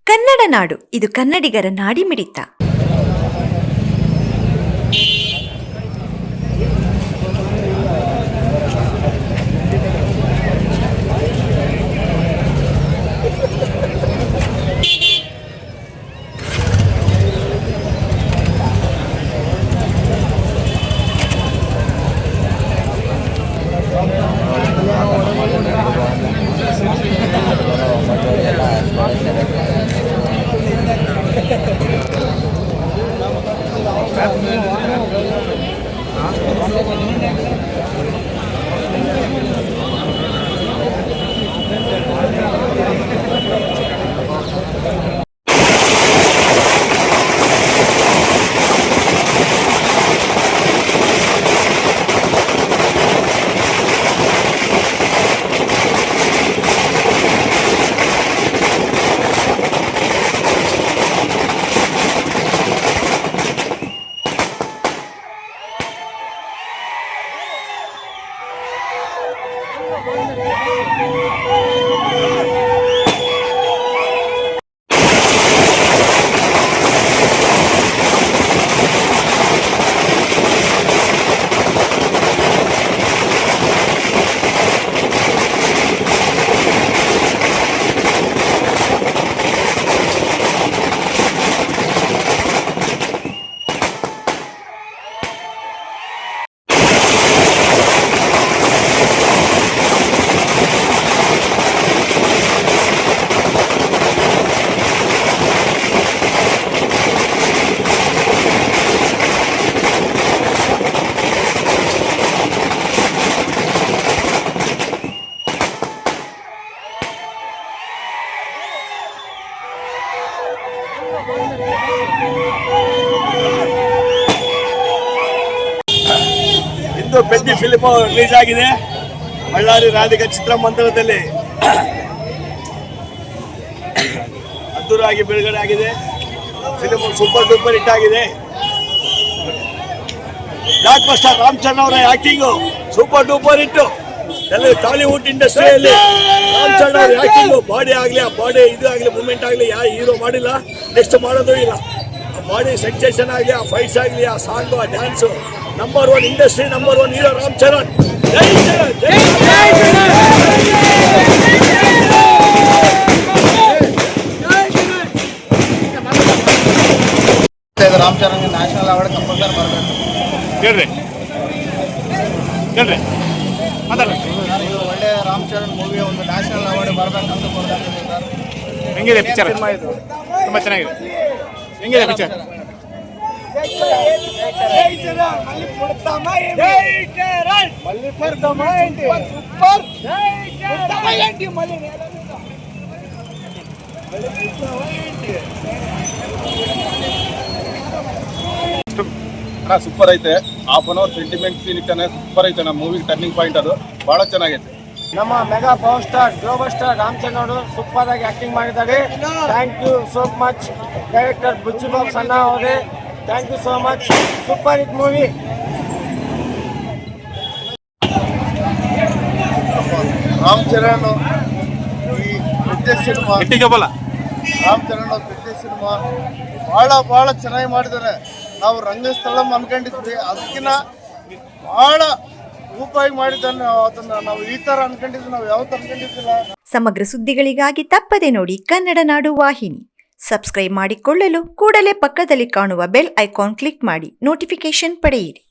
ಕನ್ನಡ ನಾಡು, ಇದು ಕನ್ನಡಿಗರ ನಾಡಿಮಿಡಿತ. ಇಂದು ಪೆದ್ದಿ film release ಆಗಿದೆ. ಬಳ್ಳಾರಿ ರಾಧಿಕಾ ಚಿತ್ರಮಂದಿರದಲ್ಲಿ ಅದ್ದೂರಿಯಾಗಿ ಬಿಡುಗಡೆ ಆಗಿದೆ. ಫಿಲ್ಮ್ ಸೂಪರ್ ಡೂಪರ್ ಹಿಟ್ ಆಗಿದೆ. ಬ್ಲಾಕ್ ಬಸ್ಟರ್ ರಾಮ್ ಚರಣ್ ಅವರ ಆಕ್ಟಿಂಗು ಸೂಪರ್ ಡೂಪರ್ ಹಿಟ್ಟು. ಟಾಲಿವುಡ್ ಇಂಡಸ್ಟ್ರಿಯಲ್ಲಿ ರಾಮ್ ಚರಣ್ ಅವರ ಆಕ್ಟಿಂಗು ಬಾಡಿ ಆಗಲಿ, ಆ ಬಾಡಿ ಇದು ಆಗಲಿ, ಮೂವ್ಮೆಂಟ್ ಆಗಲಿ, ಯಾವ ಹೀರೋ ಮಾಡಿಲ್ಲ, ನೆಕ್ಸ್ಟ್ ಮಾಡೋದು ಇಲ್ಲ. ಆ ಬಾಡಿ ಸೆನ್ಸೇಷನ್ ಆಗಲಿ, ಆ ಫೈಟ್ಸ್ ಆಗಲಿ, ಆ ಸಾಂಗು, ಆ dance, number one industry, number one hero Ram Charan. ಜೈ ಚರಣ್, ಜೈ Ram Charan national award compulsory ಬರಬೇಕು. ಹೇಳ್ರಿ ಹೇಳ್ರಿ ಮಾತಾಡ್ರಿ. ಇದು ಒಳ್ಳೆ ರಾಮ್ ಚರಣ್ ಮೂವಿ ಒಂದು ನ್ಯಾಷನಲ್ ಅವಾರ್ಡ್ ಬರಬೇಕಂತ ಕೊಡ್ತಾರೆ ಸರ್. ಹೆಂಗಿದೆ ಪಿಕ್ಚರ್? ತುಂಬ ಚೆನ್ನಾಗಿದೆ. ಹೆಂಗಿದೆ ಪಿಕ್ಚರ್? ಸೂಪರ್ ಐತೆ. Half an hour sentiment scene ಇಟ್ಟಾನೆ, ಸೂಪರ್ ಐತೆ. ನಮ್ಮ ಮೂವಿಗೆ ಟರ್ನಿಂಗ್ ಪಾಯಿಂಟ್ ಅದು ಬಹಳ ಚೆನ್ನಾಗೈತೆ. ನಮ್ಮ mega power star global star Ram Charan ಅವರು ಸೂಪರ್ ಆಗಿ ಆಕ್ಟಿಂಗ್ ಮಾಡಿದ್ದಾರೆ. Thank you so much director ಬುಜ್ಜಿಬಾಬು ಸಣ್ಣ ಅವರೇ, thank you so much. Super hit movie. Ram Charan ಈ ಪೆದ್ದಿ ಸಿನಿಮಾ, ರಾಮ್ ಚರಣ್ ಅವ್ರ ಪೆದ್ದಿ ಸಿನಿಮಾ ಬಹಳ ಚೆನ್ನಾಗಿ ಮಾಡಿದ್ದಾರೆ. ನಾವು ರಂಗಸ್ಥಳಂ ಅನ್ಕೊಂಡಿದ್ವಿ, ಅದಕ್ಕಿಂತ ಬಹಳ ರೂಪಾಯಿ ಮಾಡಿದ್ದಾನೆ. ಅದನ್ನ ನಾವು ಈ ತರ ಅನ್ಕೊಂಡಿದ್ವಿ, ನಾವು ಯಾವತ್ತು ಅನ್ಕೊಂಡಿದ್ದಿಲ್ಲ. ಸಮಗ್ರ ಸುದ್ದಿಗಳಿಗಾಗಿ ತಪ್ಪದೆ ನೋಡಿ ಕನ್ನಡ ನಾಡು ವಾಹಿನಿ. ಸಬ್ಸ್ಕ್ರೈಬ್ ಮಾಡಿಕೊಳ್ಳಲು ಕೂಡಲೇ ಪಕ್ಕದಲ್ಲಿ ಕಾಣುವ ಬೆಲ್ ಐಕಾನ್ ಕ್ಲಿಕ್ ಮಾಡಿ ನೋಟಿಫಿಕೇಶನ್ ಪಡೆಯಿರಿ.